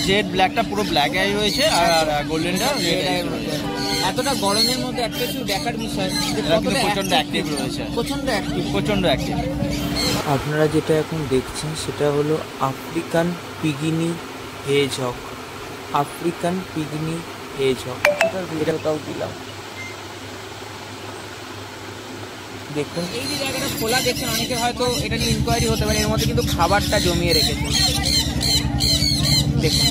Z ব্ল্যাকটা পুরো black eye রয়েছে আর গোল্ডেনটা রেড আই রয়েছে। এতটা গরমের মধ্যে একটা কিছু দেখার বিষয়, প্রচন্ড অ্যাক্টিভ রয়েছে, প্রচন্ড অ্যাক্টিভ। আপনারা যেটা এখন দেখছেন সেটা হলো আফ্রিকান পিগিনি হেজহগ। আফ্রিকান পিগিনি হেজহগ এটাও দিলাম। দেখুন এই যে জায়গাটা খোলা দেখছেন, অনেকে হয়তো এটা নিয়ে ইনকোয়ারি হতে পারে, এর মধ্যে কিন্তু খাবারটা জমিয়ে রেখেছে। দেখুন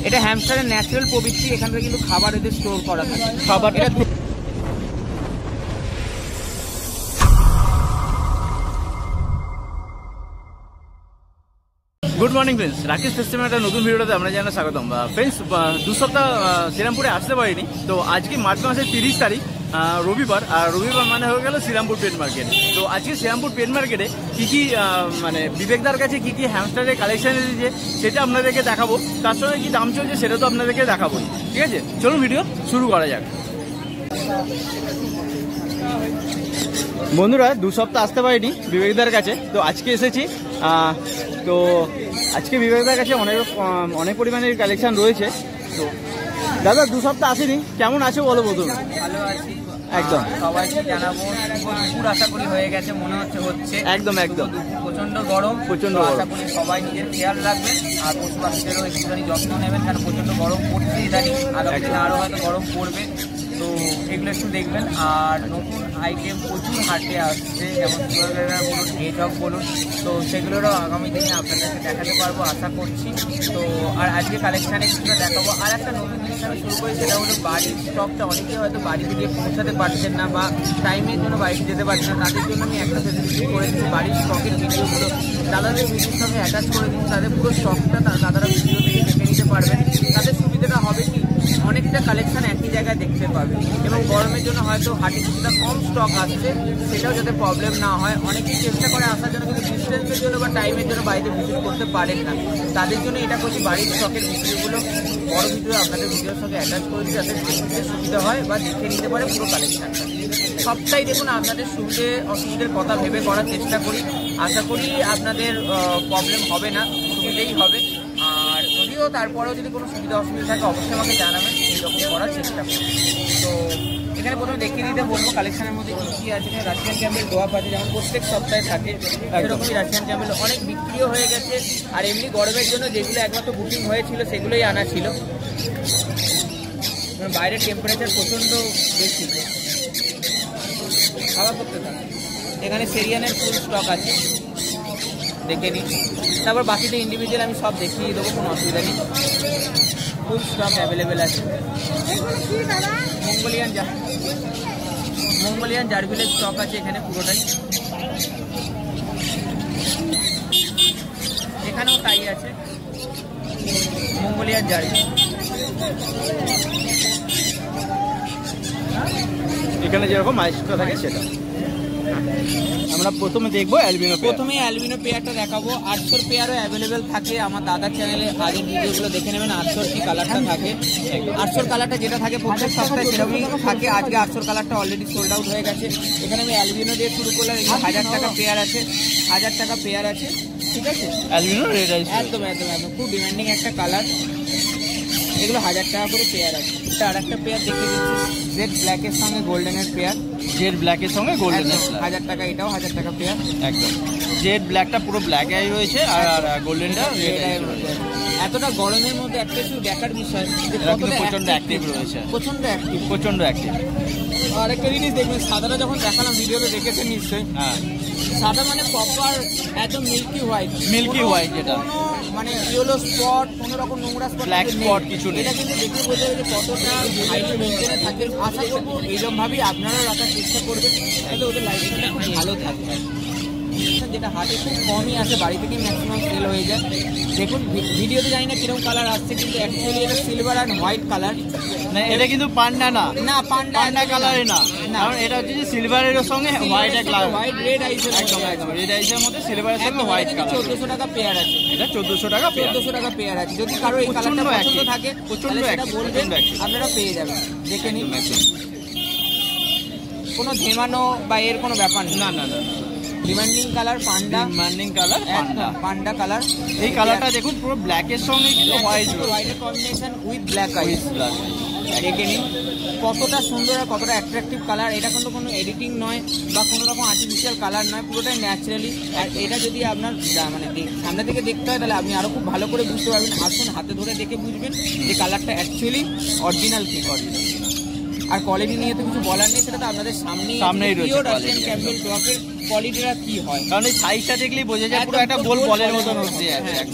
এটা হ্যামস্টারের ন্যাচারাল প্রবৃত্তি, এখান থেকে কিন্তু খাবার এদের স্টোর করা থাকে। খাবারটা গুড মর্নিং ফ্রেন্ডস, রাকেশ সিস্টেমের একটা নতুন ভিডিওতে আমরা জানাই স্বাগতম। ফ্রেন্ডস, 2 সপ্তাহ শ্রীরামপুরে আসতে পারিনি, তো আজকে মার্চ মাসের 30 তারিখ রবিবার, আর রবিবার মানে হয়ে গেল শ্রীরামপুর পেট মার্কেট। তো আজকে শ্রীরামপুর পেট মার্কেটে কী কী মানে বিবেকদার কাছে কী কী হ্যামস্টারের কালেকশন এসেছে সেটা আপনাদেরকে দেখাবো, তার সঙ্গে কী দাম চলছে সেটা তো আপনাদেরকে দেখাবো। ঠিক আছে, চলুন ভিডিও শুরু করা যাক। বন্ধুরা, 2 সপ্তাহ আসতে পারিনি বিবেকদার কাছে, তো আজকে এসেছি। তো আজকে বিবেকদার কাছে অনেক পরিমাণের কালেকশন রয়েছে। তো দাদা, 2 সপ্তাহ আসেনি, কেমন আছে বলো প্রথমে? ভালো আছি একদম, সবাইকে জানাবো। দুপুর আশা করি হয়ে গেছে, মনে হচ্ছে একদম একদম প্রচন্ড গরম, আশা করি সবাই নিজের খেয়াল রাখবেন আর পশু পাখিদেরও একটুখানি যত্ন নেবেন, কারণ প্রচন্ড গরম পড়ছে ইদানিং, আগামী দিনে আরও হয়তো গরম পড়বে, তো এগুলো একটু দেখবেন। আর নতুন আইটেম প্রচুর হাটে আসছে, যেমন সুপারভেলার বলুন, হেজহগ বলুন, তো সেগুলোরও আগামী দিনে আপনাদেরকে দেখাতে পারবো আশা করছি। তো আর আজকে কালেকশানে কিছুটা দেখাবো। আর একটা নতুন জিনিস আমি শুরু করি, সেটা হলো বাড়ির স্টকটা। অনেকে হয়তো বাড়িতে গিয়ে পৌঁছাতে পারছেন না বা টাইমের জন্য বাড়িতে যেতে পারছেন না, তাদের জন্য আমি একটা ফেসিলিটি করে দিচ্ছি। বাড়ির স্টকের ভিডিওগুলো দাদাদের ভিডিওর সঙ্গে অ্যাটাচ করে দিচ্ছি, তাদের পুরো স্টকটা দাদারা ভিডিও থেকে দেখে নিতে পারবেন। তাদের সুবিধাটা হবে কি, অনেকটা কালেকশন একই জায়গায় দেখতে পাবে, এবং গরমের জন্য হয়তো হাটে কিছুটা কম স্টক আসছে, সেটাও যাতে প্রবলেম না হয়। অনেকেই চেষ্টা করে আসার জন্য, কিন্তু ডিস্টেন্সের জন্য বা টাইমের জন্য বাড়িতে ভিজিট করতে পারেন না, তাদের জন্য এটা করছি বাড়ির স্টকের ভিডিওগুলো, বড় ভিডিও আপনাদের ভিডিওর সঙ্গে অ্যাটাচ করে দিই, যাতে দেখতে সুবিধা হয় বা দেখে নিতে পারে পুরো কালেকশনটা। সবটাই দেখুন আপনাদের সুবিধে অসুবিধার কথা ভেবে করার চেষ্টা করি, আশা করি আপনাদের প্রবলেম হবে না, সুবিধেই হবে। আর যদিও তারপরেও যদি কোনো সুবিধা অসুবিধা থাকে অবশ্যই আমাকে জানাবেন, এইরকম করার চেষ্টা করি। তো এখানে প্রথমে দেখিয়ে দিতে বলবো কালেকশনের মধ্যে কী কী আছে। রাশিয়ান ক্যাম্বেল ডোয়াপ আছে, যেমন প্রত্যেক সপ্তাহে থাকে, সেরকমই রাশিয়ান ক্যাম্বেল অনেক বিক্রিও হয়ে গেছে। আর এমনি গরমের জন্য যেগুলো একমাত্র বুকিং হয়েছিল সেগুলোই আনা ছিল। বাইরের টেম্পারেচার প্রচণ্ড বেশি, খাওয়া করতে থাকে। এখানে সেরিয়ানের ফুল স্টক আছে, দেখে নিই। তারপর বাকিটা ইন্ডিভিজুয়াল আমি সব দেখিয়ে দেবো, কোনো অসুবিধা নেই। ফুল স্টক অ্যাভেলেবেল আছে। মঙ্গোলিয়ান জারভিলের স্টক আছে এখানে পুরোটাই, এখানেও তাই আছে মঙ্গোলিয়ান জারভিল। এখানে যেরকম মাইস্ট্রো থাকে সেটা। আমরা প্রথমে দেখবো অ্যালবিনো। প্রথমে অ্যালবিনো পেয়ারটা দেখাবো। 800 পেয়ারও অ্যাভেলেবেল থাকে আমার দাদার চ্যানেলে, আগের ভিডিওগুলো দেখে নেবেন। 800 কি কালারটা থাকে, 800 কালারটা যেটা থাকে প্রত্যেক সপ্তাহে সেরকমই থাকে। আজকে 800 কালারটা অলরেডি সোল্ড আউট হয়ে গেছে। এখানে আমি অ্যালবিনো দিয়ে শুরু করলাম, এখানে 1000 টাকা পেয়ার আছে, 1000 টাকা পেয়ার আছে। ঠিক আছে, অ্যালবিনো রেড আইস একদম একদম একদম খুব ডিমান্ডিং একটা কালার। এগুলো 1000 টাকা করে পেয়ার আছে। আর একটা পেয়ার দেখে দিচ্ছি, জেড ব্ল্যাকের সঙ্গে গোল্ডেনের পেয়ার। জেড ব্ল্যাকের সঙ্গে গোল্ডেনের 1000 টাকা, এটাও 1000 টাকা পেয়ার। একদম, জেড ব্ল্যাকটা পুরো ব্ল্যাক আই রয়েছে আর গোল্ডেনটা রেড আই রয়েছে। এতটা গরমের মধ্যে একটা কিছু দেখার বিষয়, প্রচন্ড অ্যাক্টিভ রয়েছে, প্রচন্ড অ্যাক্টিভ। আর একটা জিনিস দেখবেন, সাদাটা যখন দেখালাম ভিডিওতে দেখেছেন নিশ্চয়ই, হ্যাঁ সাদা মানে প্রপার একদম মিল্কি হোয়াইট, যেটা মানে ইয়েলো স্পট, কোনো রকম নোংরা স্পট, ব্ল্যাক স্পট কিছু নেই। এটা কিন্তু দেখে বোঝা যায় যে কতটা হাইলি মেনটেনে থাকে। আশা করবো এইরকম ভাবেই আপনারাও রাখার চেষ্টা করবেন, তাহলে ওদের লাইফস্টাইলটা খুব ভালো থাকবে। যেটা হাটে খুব কমই আসে, বাড়ি থেকেই ম্যাক্সিমাম সেল হয়ে যায়। দেখুন ভিডিওতে জানি না কিরকম কালার আসছে, কিন্তু অ্যাকচুয়ালি এটা সিলভার অ্যান্ড হোয়াইট কালার। এটা কিন্তু পান্ডা না, পান্ডা কালারে না, কারণ এটা হচ্ছে যে সিলভারের সঙ্গে হোয়াইট কালার, হোয়াইট রেড আইসের, একদম রেড আইসের মধ্যে সিলভারের সঙ্গে হোয়াইট কালার। 1400 টাকা পেয়ার আছে, এটা 1400 টাকা পেয়ার, 1400 টাকা পেয়ার আছে। যদি কারো এই কালারটা পছন্দ থাকে প্রচন্ড সেটা বলবেন, আপনারা পেয়ে যাবেন। দেখে নিন, কোনো ঝেমানো বা এর কোনো ব্যাপার না। ডিমান্ডিং কালার পান্ডা, ডিমান্ডিং কালার পান্ডা কালার। এই কালারটা দেখুন পুরো ব্ল্যাকের সঙ্গে কিন্তু হোয়াইটের কম্বিনেশন উইথ ব্ল্যাক আইস। দেখে নিন কতটা সুন্দর আর কতটা অ্যাট্রাকটিভ কালার। এটা কিন্তু কোনো এডিটিং নয় বা কোনো রকম আর্টিফিশিয়াল কালার নয়, পুরোটাই ন্যাচারালি। আর এটা যদি আপনার মানে সামনে থেকে দেখতে হয় তাহলে আপনি আরও খুব ভালো করে বুঝতে পারবেন। আসুন হাতে ধরে দেখে বুঝবেন যে কালারটা অ্যাকচুয়ালি অরিজিনাল কি অরিজিনাল। আর কোয়ালিটি নিয়ে তো কিছু বলার নেই, সেটা তো আপনাদের সামনেই পিওর রাশিয়ান ক্যাম্পবেল ডগের কোয়ালিটিটা কি হয়, কারণ এই সাইজটা দেখলেই বোঝা যায় পুরো একটা গোল বলের মতন হচ্ছে।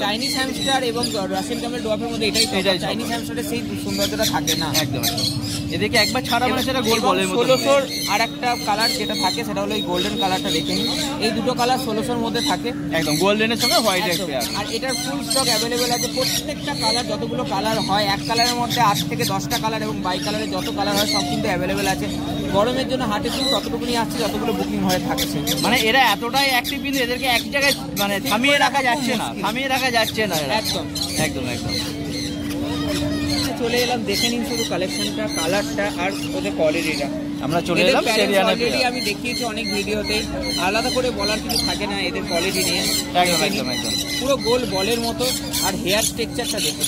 চাইনিজ হ্যামস্টার এবং রাশিয়ান ক্যাম্পবেল ডগের মধ্যে এটাই চাইনিজ হ্যামস্টারের সেই সৌন্দর্যটা থাকে না। একদম এদিকে একবার ছাড়া মানে সেটা গোল বলের মতো। 1600 আর একটা কালার যেটা থাকে সেটা হলো এই গোল্ডেন কালারটা। দেখে নিন এই দুটো কালার 1600-র মধ্যে থাকে, একদম গোল্ডেনের সঙ্গে হোয়াইটের পেয়ার। আর এটার ফুল স্টক অ্যাভেলেবেল আছে। প্রত্যেকটা কালার, যতগুলো কালার হয় এক কালারের মধ্যে 8 থেকে 10টা কালার, এবং বাই কালারের যত কালার হয় সব কিন্তু অ্যাভেলেবেল আছে। গরমের জন্য হাটে কিন্তু ততটুকুনি আসছে যতগুলো বুকিং হয়ে থাকছে। মানে এরা এতটাই অ্যাক্টিভ কিন্তু এদেরকে এক জায়গায় মানে থামিয়ে রাখা যাচ্ছে না, একদম একদম একদম। চলে এলাম, দেখে নিন শুধু কালেকশনটা, কালারটা আর ওদের কোয়ালিটিটা। আমরা চলে এলাম সেরিয়ানা। অলরেডি আমি দেখিয়েছি অনেক ভিডিওতে, আলাদা করে বলার কিছু থাকে না এদের কোয়ালিটি নিয়ে। একদম একদম একদম পুরো গোল বলের মতো। আর হেয়ার স্ট্রাকচারটা দেখুন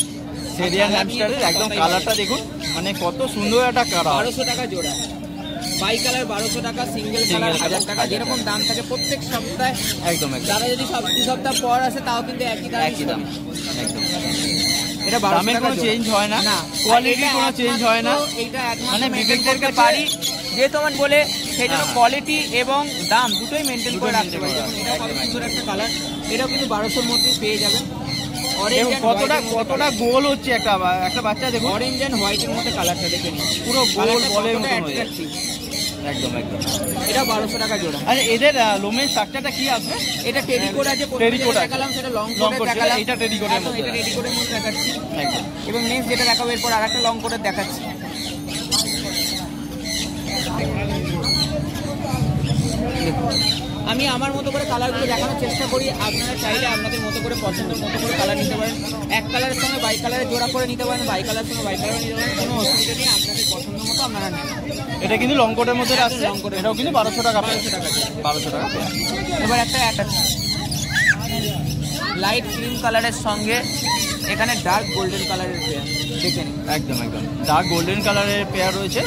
সেরিয়ান হ্যামস্টারের, একদম কালারটা দেখুন মানে কত সুন্দর একটা কালার। 1200 টাকা জোড়া, বাই কালার 1200 টাকা, সিঙ্গেল কালার 1000 টাকা, যেরকম দাম থাকে প্রত্যেক সপ্তাহে। একদম একদম। তারা যদি 2 সপ্তাহ পর আসে তাও কিন্তু একই দাম। একদম এটা দামে কোনো চেঞ্জ হয় না, কোয়ালিটি কোনো চেঞ্জ হয় না। এটা মানে বিবেকদেরকে পারি যেহেতু আমার বলে সেই জন্য কোয়ালিটি এবং দাম দুটোই মেনটেন করে রাখতে পারি। এটা কত সুন্দর একটা কালার, এটাও কিন্তু 1200-র মধ্যে পেয়ে যাবেন। কতটা গোল হচ্ছে একটা বাচ্চা দেখুন, অরেঞ্জ এন্ড হোয়াইটের মধ্যে কালারটা দেখে নিন, পুরো গোল বলের মতো একদম একদম। এটা 1200 টাকা জোড়া। আর এদের লোমের স্ট্রাকচারটা কি আছে? এটা টেরিকোট আছে, টেরিকোট দেখালাম, সেটা লং কোট দেখালাম। এটা টেরিকোটের মধ্যে, এটা টেরিকোটের মধ্যে দেখাচ্ছি একদম। এবং নেক্সট যেটা দেখাবো এরপর আরেকটা লং কোটের দেখাচ্ছি। আমি আমার মতো করে কালারগুলো দেখানোর চেষ্টা করি, আপনারা চাইলে আপনাদের মতো করে পছন্দের মতো করে কালার নিতে পারেন। এক কালারের সঙ্গে বাই কালারের জোড়া করে নিতে পারেন, বাই কালারের সঙ্গে বাই কালার নিতে পারেন, কোনো অসুবিধা নেই। আপনাদের পছন্দ মতো আপনারা নেন। এটা কিন্তু লং কোটের মধ্যে আসছে, এটাও কিন্তু 1200 টাকা। 1200 টাকা। এবার একটা লাইট ক্রিম কালারের সঙ্গে এখানে ডার্ক গোল্ডেন কালারের পেয়ার দেখে নিন। একদম একদম ডার্ক গোল্ডেন কালারের পেয়ার রয়েছে।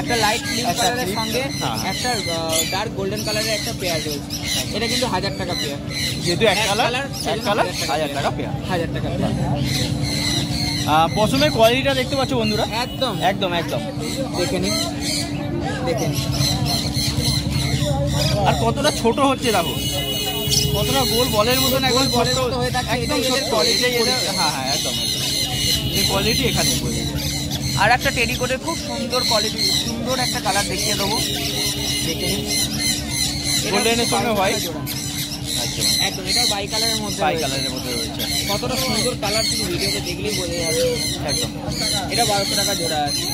একটা লাইট ক্রিম কালারের সঙ্গে একটা ডার্ক গোল্ডেন কালারের একটা পেয়ার রয়েছে। এটা কিন্তু 1000 টাকা পেয়ার, যেহেতু এক কালার 1000 টাকা পেয়ার। 1000 টাকা পেয়ার। পশমের কোয়ালিটিটা দেখতে পাচ্ছ বন্ধুরা, একদম একদম একদম দেখে নিন। আর কতটা ছোট হচ্ছে দেখো, কতটা গোল বলের মতন একদম বলের মতো হয়ে থাকে। একদম ছোট। হ্যাঁ একদম একদম। এই কোয়ালিটি এখানে আর একটা টেরিকোটের খুব সুন্দর কোয়ালিটি, সুন্দর একটা কালার দেখিয়ে দেবো, দেখে নিন। গোল্ডেনের সঙ্গে হোয়াইট, একদম এটা বাই কালারের মধ্যে রয়েছে। কতটা সুন্দর কালার শুধু ভিডিওতে দেখলেই বোঝা যাবে। একদম এটা 1200 টাকা জোড়া আছে।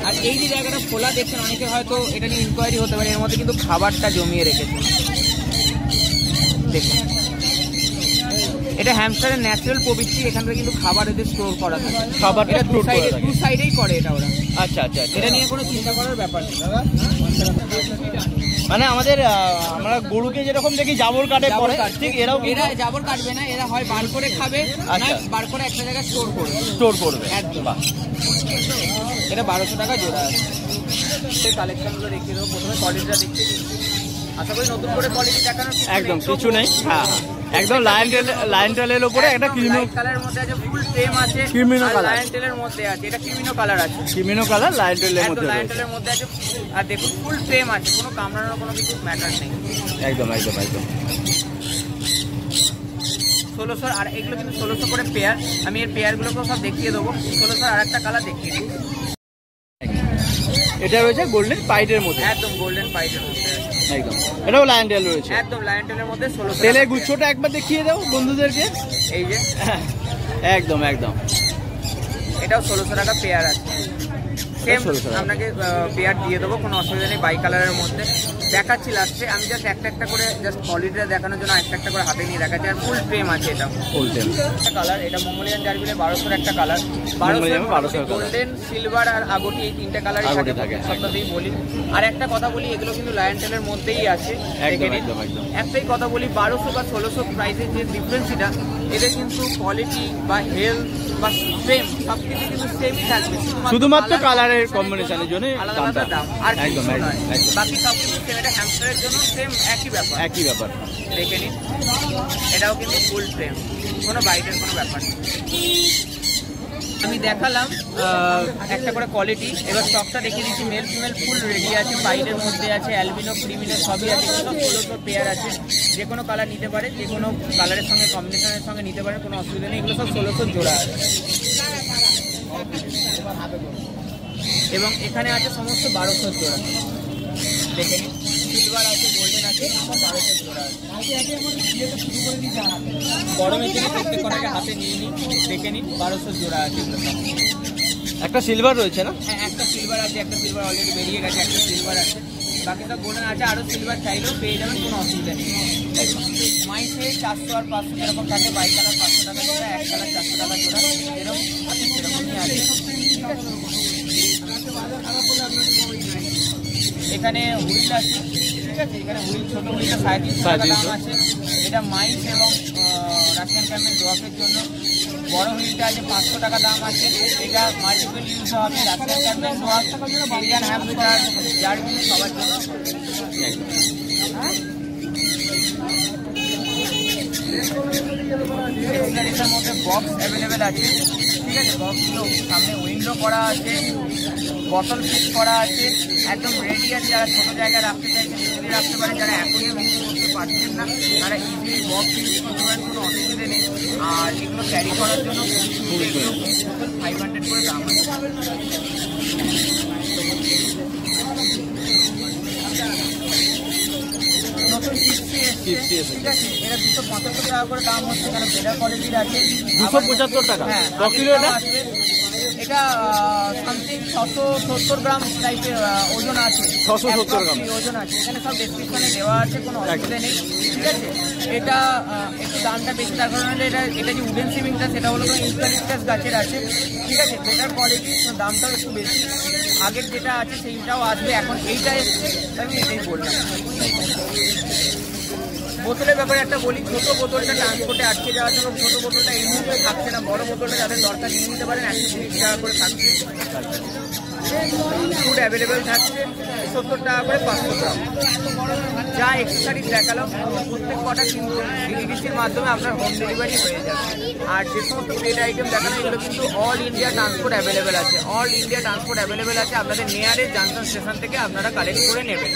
আর এই যে জায়গাটা খোলা দেখছেন, অনেকে হয়তো এটা নিয়ে ইনকোয়ারি হতে পারে, এর মধ্যে কিন্তু খাবারটা জমিয়ে রেখেছে দেখুন। এটা হ্যামস্টারের ন্যাচারাল প্রবৃত্তি, এখানে কিন্তু খাবার এদের স্টোর করা থাকে। খাবারটা দু সাইডেই করে এটা ওরা। আচ্ছা। এটা নিয়ে কোনো চিন্তা করার ব্যাপার নেই। মানে আমরা গরুকে যেরকম দেখি জাবর কাটে পরে, ঠিক এরা জাবর কাটবে না, এরা হয় বার করে খাবে, বার করে একটা জায়গায় স্টোর করবে একদম। এটা 1200 টাকা জোড়া আছে। সেই কালেকশনগুলো দেখিয়ে দেবো। প্রথমে কোয়ালিটিটা দেখতে আশা করি নতুন করে কোয়ালিটি দেখানোর একদম কিছু নেই। হ্যাঁ একদম লায়ন টেলের উপরে একটা ক্রিমিনো কালারের মধ্যে আছে, ফুল ফ্রেম আছে, ক্রিমিনো কালার লায়ন টেলের মধ্যে আছে। এটা ক্রিমিনো কালার আছে, ক্রিমিনো কালার লায়ন টেলের মধ্যে, লায়ন টেলের মধ্যে আছে। আর দেখুন ফুল ফ্রেম আছে, কোনো কামড়ানোর কোনো কিছু ম্যাটার নেই। একদম 1600। আর এগুলো কিন্তু 1600 করে পেয়ার। আমি এর পেয়ারগুলোকেও সব দেখিয়ে দেবো। 1600 আর একটা কালার দেখিয়ে দিই। এটা রয়েছে গোল্ডেন পাইটের মধ্যে, একদম গোল্ডেন পাইটের মধ্যে একদম। এটাও লায়ন টেল রয়েছে, একদম লায়ন টেলের মধ্যে। 1600 তেলের গুচ্ছটা একবার দেখিয়ে দাও বন্ধুদেরকে। এই যে একদম এটাও 1600 টাকা পেয়ার আছে। সেম আপনাকে পেয়ার দিয়ে দেবো, কোনো অসুবিধা নেই। বাই কালারের মধ্যে দেখাচ্ছি লাস্টে, আমি জাস্ট একটা করে জাস্ট কোয়ালিটিটা দেখানোর জন্য একটা করে হাতে নিয়ে দেখাচ্ছি। আর ফুল ফ্রেম আছে, এটা ফুল ফ্রেম একটা কালার, এটা মঙ্গলিয়ান জার্বিলে 1200 একটা কালার, 1200 গোল্ডেন, সিলভার আর আগটি, এই তিনটে কালারই থাকে সবটাতেই বলি। আর একটা কথা বলি, এগুলো কিন্তু লায়ন টেলের মধ্যেই আছে, একটাই কথা বলি, 1200 বা 1600 প্রাইসের যে ডিফারেন্সটা, এদের কিন্তু কোয়ালিটি বা হেলথ বা ফ্রেম সবকিছু কিন্তু সেমই থাকবে, শুধুমাত্র কালারের কম্বিনেশনের জন্য আলাদা আলাদা দাম। আর বাকি সবকিছু সেম, এটা হ্যামস্টারের জন্য সেম একই ব্যাপার। দেখে নিন, এটাও কিন্তু ফুল ফ্রেম, কোনো বাইটের কোনো ব্যাপার নেই। আমি দেখালাম একটা করে কোয়ালিটি, এবার স্টকটা দেখিয়ে দিচ্ছি। মেল ফিমেল ফুল রেডি আছে, বাইরের মধ্যে আছে, অ্যালবিনো ক্রিমিনো সবই আছে, এগুলো 1600 পেয়ার আছে, যে কোনো কালার নিতে পারে, যে কোনো কালারের সঙ্গে কম্বিনেশনের সঙ্গে নিতে পারে, কোনো অসুবিধা নেই। এগুলো সব 1600 জোড়া আছে। এবং এখানে আছে সমস্ত 1200 জোড়া, দেখে নিন। সিলভার আছে, গোল্ডেন আছে, 1200 জোড়া আছে। গরমের জন্য প্রত্যেক কটাকে হাতে নিয়ে নিন, দেখে নিন, 1200 জোড়া আছে। একটা সিলভার রয়েছে না? হ্যাঁ, একটা সিলভার আছে, একটা সিলভার অলরেডি বেরিয়ে গেছে, একটা সিলভার আছে, বাকি সব গোল্ডেন আছে। আরও সিলভার চাইলেও পেয়ে যাবেন, কোনো অসুবিধা নেই। মাইসে 400 আর 500 এরকম থাকে, বাই কালার 500 টাকা জোড়া, এক কালার 400 টাকা জোড়া, এরকম আছে, সেরকমই আছে। এখানে হুইল আছে, ঠিক আছে, এখানে হুইল ছোট হুইলটা 350 টাকা দাম আছে। এটা মাইস এবং রাশিয়ান ক্যাম্পেল ড্রপের জন্য। বড় হুইলটা আছে 500 টাকা দাম আছে, এটা মাল্টিপল ইউজ হবে, Russian Campbell drop, Indian hamster, German সবার জন্য। এর মধ্যে বক্স অ্যাভেলেবেল আছে, ঠিক আছে, বক্সগুলো সামনে উইন্ডো করা আছে, বটল ফিট করা আছে, একদম রেডি আছে। যারা ছোটো জায়গায় রাখতে চাইছেন ইজিলি রাখতে পারেন, যারা অ্যাকোয়ারিয়াম ইউজ করতে পারছেন না তারা ইজিলি বক্স ইউজ করতে পারেন, কোনো অসুবিধা নেই। আর এগুলো ক্যারি করার জন্য 500 করে দাম আছে। নতুন কিস্তি এসছে, ঠিক আছে, এটা 275 টাকা করে দাম হচ্ছে, কারণ বেটার কোয়ালিটির আছে। 275 টাকা? হ্যাঁ, আসবে। এটা সামথিং 670 গ্রাম টাইপের ওজন আছে, 670 গ্রাম ওজন আছে। এখানে সব ডেসক্রিপশনে দেওয়া আছে, কোনো অসুবিধা নেই, ঠিক আছে। এটা একটু দামটা বেশি, তার কারণে এটা যে উডেন সিমিংটা সেটা হলো ইউক্যালিপটাস গাছের আছে, ঠিক আছে, বেটার কোয়ালিটি, দামটাও একটু বেশি। আগের যেটা আছে সেইটাও আসবে, এখন এইটা এসছে, আমি এটাই বললাম। বোতলের ব্যাপারে একটা বলি, ছোটো বোতলটা ট্রান্সপোর্টে আটকে যাওয়ার জন্য ছোটো বোতলটা এই মুহূর্তে থাকছে না, বড় বোতলটা যাদের দরকার নিয়ে নিতে পারেন, 130 টাকা করে থাকছে। ফুড অ্যাভেলেবেল থাকছে 70 টাকা করে 500 গ্রাম। যা এক্সেসরিজ দেখালাম প্রত্যেক কটা কিন্তু ডিডিসির মাধ্যমে আপনার হোম ডেলিভারি হয়ে যাবে। আর যে সমস্ত প্লেট আইটেম দেখালাম এগুলো কিন্তু অল ইন্ডিয়া ট্রান্সপোর্ট অ্যাভেলেবেল আছে, অল ইন্ডিয়া ট্রান্সপোর্ট অ্যাভেলেবেল আছে। আপনাদের নিয়ারেস্ট জংশন স্টেশন থেকে আপনারা কালেক্ট করে নেবেন,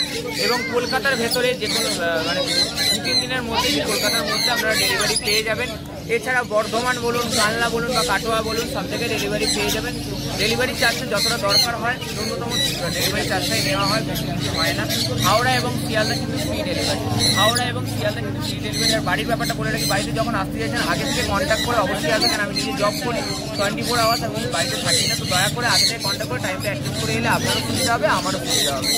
এবং কলকাতার ভেতরে যে কোনো মানে 2-3 দিনের মধ্যে কলকাতার মধ্যে আপনারা ডেলিভারি পেয়ে যাবেন। এছাড়া বর্ধমান বলুন, কালনা বলুন বা কাটোয়া বলুন, সব থেকে ডেলিভারি পেয়ে যাবেন। ডেলিভারি চার্জে যতটা দরকার হয় ন্যূনতম ডেলিভারি চার্জটাই নেওয়া হয়, বেশি কিছু হয় না। হাওড়া এবং শিয়ালদা কিন্তু ফ্রি ডেলিভারি, হাওড়া এবং শিয়ালদা কিন্তু ফ্রি ডেলিভারি। আর বাড়ির ব্যাপারটা বলে রাখি, বাড়িতে যখন আসতে চাইছেন আগে থেকে কন্ট্যাক্ট করে অবশ্যই আসবেন, কারণ আমি নিজে জব করি 24 আওয়ার্স এবং বাড়িতে থাকি না, তো দয়া করে আগে থেকে কন্ট্যাক্ট করে টাইমটা অ্যাডজাস্ট করে এলে আপনারও সুবিধা হবে, আমারও সুবিধা হবে।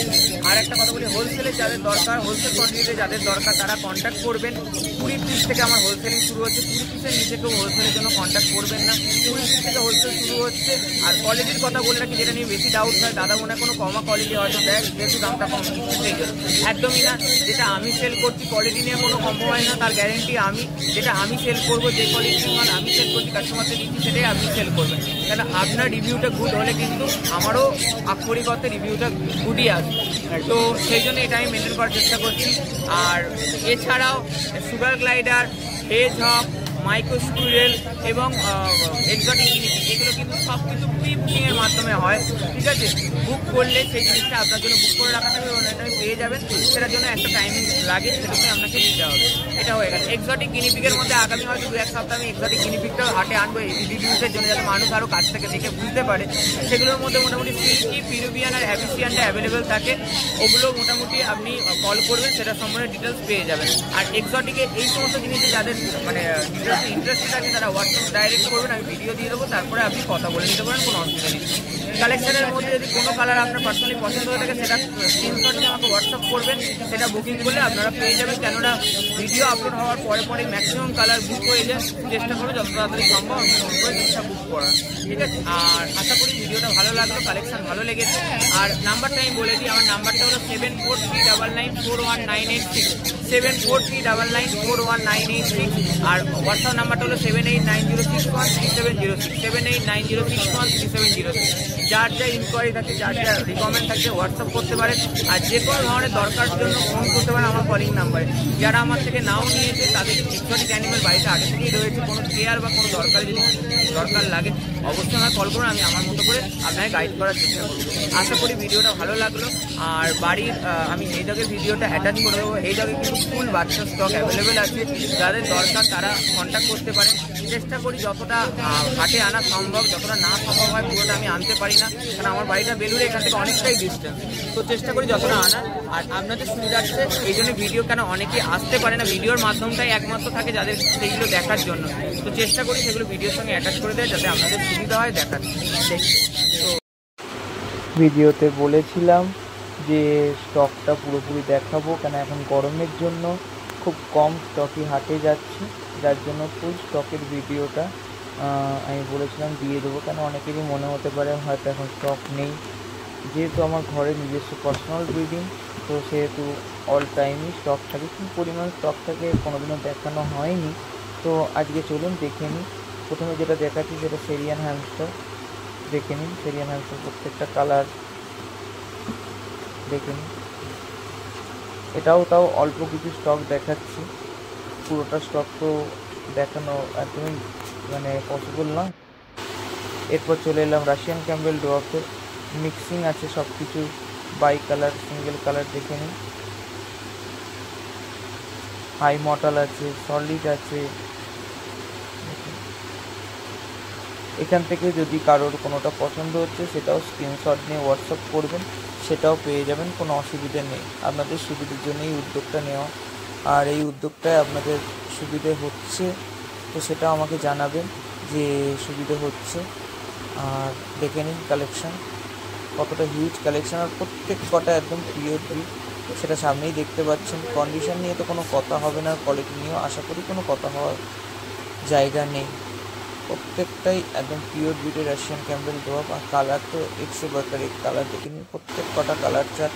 আর একটা কথা বলি, হোলসেলে যাদের দরকার, হোলসেল কোয়ান্টিটিতে যাদের দরকার তারা কন্ট্যাক্ট করবেন। 20 পিস থেকে আমার হোলসেলিং শুরু হচ্ছে, 20 পিসের নিচে কেউ হোলসেলের জন্য কন্ট্যাক্ট করবেন না, 20 পিস থেকে হোলসেল শুরু হচ্ছে। আর কোয়ালিটির কথা বলে রাখি, যেটা নিয়ে বেশি ডাউট হয়, দাদা মনে কোনো কমা কোয়ালিটি হয়তো দেয়, যেহেতু দামটা কম সেই জন্য একদমই না। যেটা আমি সেল করছি কোয়ালিটি নিয়ে কোনো কম্প্রোমাইজ না, তার গ্যারেন্টি আমি। যেটা আমি সেল করবো, যে কোয়ালিটির মাল আমি সেল করছি কাস্টমারকে দিচ্ছি, সেটাই আপনি সেল করবেন। কেন আপনার রিভিউটা গুড হলে কিন্তু আমারও আক্ষরিক অর্থে রিভিউটা গুডই আসবে, তো সেই জন্য এটা আমি মেনটেন করার চেষ্টা করছি। আর এছাড়াও সুগার গ্লাইডার, হেজ হক, মাইক্রো স্কুইরেল এবং এক্সোটিক এগুলো কিন্তু সব কিছু প্রি বুকিংয়ের মাধ্যমে হয়, ঠিক আছে। বুক করলে সেই জিনিসটা আপনার জন্য বুক করে রাখা থাকবে, অনলাইনে পেয়ে যাবেন, সেটার জন্য একটা টাইমিং লাগে, সেটাকে আপনাকে দিতে হবে। এটা হয়ে গেল এক্সোটিক গিনিপিকের মধ্যে। আগামী হয়তো 2-1 সপ্তাহ আমি এক্সোটিক গিনিপিকটাও হাটে আনবো রিভিউসের জন্য, যাতে মানুষ আরও কাছ থেকে দেখে বুঝতে পারে। সেগুলোর মধ্যে মোটামুটি সিল্কি, পিরুভিয়ান আর অ্যাবিসিয়ানটা অ্যাভেলেবেল থাকে, ওগুলো মোটামুটি আপনি কল করবেন, সেটা সম্বন্ধে ডিটেলস পেয়ে যাবেন। আর এক্সোটিকে এই সমস্ত জিনিসে যাদের মানে ডিটেলস যদি ইন্টারেস্টেড থাকে তারা হোয়াটসঅ্যাপ ডাইরেক্ট করবেন, আমি ভিডিও দিয়ে দেবো, তারপরে আপনি কথা বলে নিতে পারেন, কোনো অসুবিধা নেই। কালেকশনের মধ্যে যদি কোনো কালার আপনার পার্সোনালি পছন্দ হয়ে থাকে সেটা স্ক্রিনশট নিয়ে আমাকে হোয়াটসঅ্যাপ করবেন, সেটা বুকিং করলে আপনারা পেয়ে যাবেন। কেননা ভিডিও আপলোড হওয়ার পরে ম্যাক্সিমাম কালার বুক হয়ে যায়, চেষ্টা করো যত তাড়াতাড়ি সম্ভব আমি ফোন করে জিনিসটা বুক করার, ঠিক আছে। আর আশা করি ভিডিওটা ভালো লাগলো, কালেকশন ভালো লেগেছে। আর নাম্বারটা আমি বলে দিই, আমার নাম্বারটা হলো 7439941986, 7439941986। আর হোয়াটসঅ্যাপ নাম্বারটা হলো 7890613706, 7890613706। যার যা ইনকোয়ারি থাকে, যার যা রিকমেন্ড থাকে হোয়াটসঅ্যাপ করতে পারেন। আর যে কোনো ধরনের দরকার জন্য ফোন করতে পারেন আমার কলিং নাম্বারে। যারা আমার থেকে নাও নিয়েছে তাদের এক্সোটিক অ্যানিমেল বাড়িতে আগে থেকেই রয়েছে, কোনো কেয়ার বা কোনো দরকারি যদি দরকার লাগে অবশ্যই আমাকে কল করুন, আমি আমার মতো করে আপনাকে গাইড করার চেষ্টা করব। আশা করি ভিডিওটা ভালো লাগলো। আর বাড়ির আমি এই জায়গায় ভিডিওটা অ্যাটাচ করে দেবো। এই জায়গায় কিন্তু ফুল বাচ্চার স্টক অ্যাভেলেবেল আছে, যাদের দরকার তারা কন্ট্যাক্ট করতে পারেন। চেষ্টা করি যতটা হাটে আনা সম্ভব, যতটা না সম্ভব হয় পুরোটা আমি আনতে পারি না, কারণ আমার বাড়িটা বেলুড়ে, এখান থেকে অনেকটাই ডিস্টেন্স। তো চেষ্টা করি যতটা আনার। আর আপনাদের সুবিধার্থে এই জন্য ভিডিও কেন অনেকেই আসতে পারে না, ভিডিওর মাধ্যমটাই একমাত্র থাকে যাদের সেইগুলো দেখার জন্য। তো চেষ্টা করি সেগুলো ভিডিওর সঙ্গে অ্যাটাচ করে দেয় যাতে আপনাদের সুবিধা হয় দেখার। তো ভিডিওতে বলেছিলাম যে স্টকটা পুরোপুরি দেখাবো, কেন এখন গরমের জন্য খুব কম স্টকই হাটে যাচ্ছে, যার জন্য ফুল স্টকের ভিডিওটা আমি বলেছিলাম দিয়ে দেবো। কেন অনেকেরই মনে হতে পারে হয়তো এখন স্টক নেই, যেহেতু আমার ঘরে নিজস্ব পার্সোনাল ব্রিডিং, তো সেহেতু অল টাইমই স্টক থাকে। কী পরিমাণ স্টক থাকে কোনোদিনও দেখানো হয়নি, তো আজকে চলুন দেখে নিই। প্রথমে যেটা দেখাচ্ছি সেটা সেরিয়ান হ্যামস্টার, দেখে নিন। সেরিয়ান হ্যামস্টার প্রত্যেকটা কালার দেখে নিন। এটাও তাও অল্প কিছু স্টক দেখাচ্ছি, পুরোটা স্টক তো দেখানো একদমই পসিবল না। এরপর চলে এলাম রাশিয়ান ক্যাম্বেল ডোয়ার্ফে, মিক্সিং আছে সব কিছু, বাই কালার, সিঙ্গেল কালার দেখে নিন। হাই মটাল আছে, সলিড আছে। এখান থেকে যদি কারোর কোনোটা পছন্দ হচ্ছে সেটাও স্ক্রিনশট নিয়ে হোয়াটসঅ্যাপ করবেন, সেটাও পেয়ে যাবেন, কোনো অসুবিধা নেই। আপনাদের সুবিধার জন্যই উদ্যোগটা নেওয়া, আর এই উদ্যোগটায় আপনাদের সুবিধে হচ্ছে তো সেটা আমাকে জানাবেন যে সুবিধে হচ্ছে। আর দেখে নিন কালেকশান কতটা হিউজ কালেকশান, আর প্রত্যেক কটা একদম পিওর ব্রিড, সেটা সামনেই দেখতে পাচ্ছেন। কন্ডিশন নিয়ে তো কোনো কথা হবে না, কোয়ালিটি নিয়েও আশা করি কোনো কথা হওয়ার জায়গা নেই। প্রত্যেকটাই একদম পিওর ব্রিডের রাশিয়ান ক্যাম্বেল ডোয়ার্ফ। আর কালার তো এক্সে বার্কার এক কালার দেখে নিন, প্রত্যেক কটা কালার চার্ট,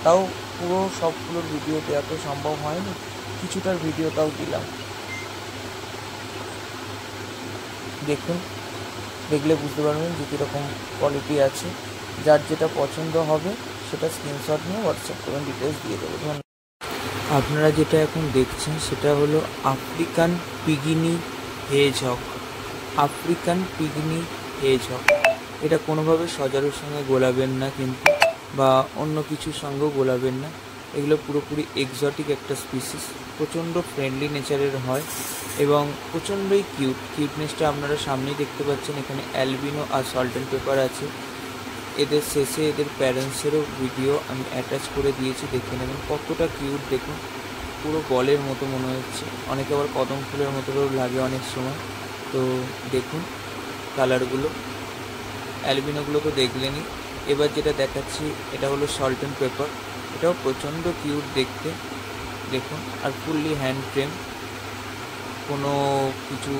তাও পুরো সবগুলোর ভিডিও দেওয়া তো সম্ভব হয়নি, কিছুটার ভিডিও তাও দিলাম। দেখুন, দেখলে বুঝতে পারবেন যে কীরকম কোয়ালিটি আছে। যার যেটা পছন্দ হবে সেটা স্ক্রিনশট নিয়ে হোয়াটসঅ্যাপ করুন, ডিটেলস দিয়ে দেবো। ধন্যবাদ। আপনারা যেটা এখন দেখছেন সেটা হলো আফ্রিকান পিগিনি হেজহগ, আফ্রিকান পিগনি হেজহগ। এটা কোনোভাবে সজারুর সঙ্গে গোলাবেন না কিন্তু, বা অন্য কিছুর সঙ্গেও গোলাবেন না। এগুলো পুরোপুরি এক্সোটিক একটা স্পিসিস, প্রচণ্ড ফ্রেন্ডলি নেচারের হয় এবং প্রচণ্ডই কিউটনেসটা আপনারা সামনেই দেখতে পাচ্ছেন। এখানে অ্যালবিনো আর সল্ট অ্যান্ড পেপার আছে। এদের শেষে এদের প্যারেন্টসেরও ভিডিও আমি অ্যাটাচ করে দিয়েছি, দেখে নেবেন কতটা কিউট। দেখুন, পুরো বলের মতো মনে হচ্ছে, অনেকে আবার কদম ফুলের মতোও লাগে অনেক সময়। তো দেখুন কালারগুলো, অ্যালবিনোগুলো তো দেখলেনই। এবার যেটা দেখাচ্ছি এটা হলো সল্ট অ্যান্ড পেপার, এটাও প্রচণ্ড কিউট দেখতে, দেখুন। আর ফুললি হ্যান্ড ফ্রেম, কোনো কিছু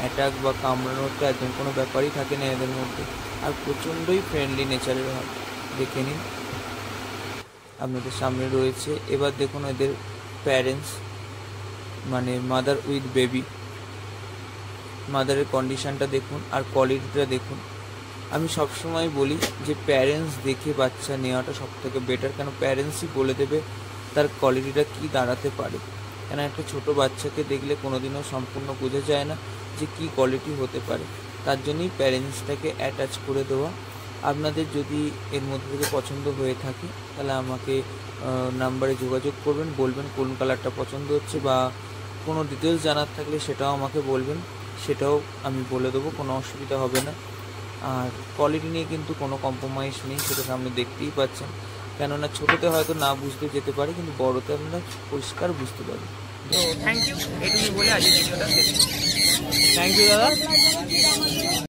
অ্যাটাক বা কামড়ানোর তো একদম কোনো ব্যাপারই থাকে না এদের মধ্যে, আর প্রচণ্ডই ফ্রেন্ডলি নেচারের হয়, দেখে নিন। আপনাদের সামনে রয়েছে। এবার দেখুন এদের প্যারেন্টস, মাদার উইথ বেবি, মাদারের কন্ডিশানটা দেখুন আর কোয়ালিটিটা দেখুন। আমি সবসময় বলি যে প্যারেন্টস দেখে বাচ্চা নেওয়াটা সবথেকে বেটার, কেন প্যারেন্টসই বলে দেবে তার কোয়ালিটিটা কী দাঁড়াতে পারে। কেন একটা ছোটো বাচ্চাকে দেখলে কোনোদিনও সম্পূর্ণ বোঝা যায় না যে কী কোয়ালিটি হতে পারে, তার জন্যই প্যারেন্টসটাকে অ্যাটাচ করে দেওয়া। আপনাদের যদি এর মধ্যে থেকে পছন্দ হয়ে থাকে তাহলে আমাকে নাম্বারে যোগাযোগ করবেন, বলবেন কোন কালারটা পছন্দ হচ্ছে, বা কোনো ডিটেলস জানার থাকলে সেটাও আমাকে বলবেন, সেটাও আমি বলে দেবো, কোনো অসুবিধা হবে না। আর কোয়ালিটি নিয়ে কিন্তু কোনো কম্প্রোমাইজ নেই, সেটা সামনে দেখতেই পাচ্ছেন। কেননা ছোটোতে হয়তো না বুঝতে যেতে পারে, কিন্তু বড়োতে আপনারা পরিষ্কার বুঝতে পারবেন। তো থ্যাংক ইউ, এটুকুই বলে আজকে ভিডিওটা শেষ করছি। থ্যাংক ইউ দাদা।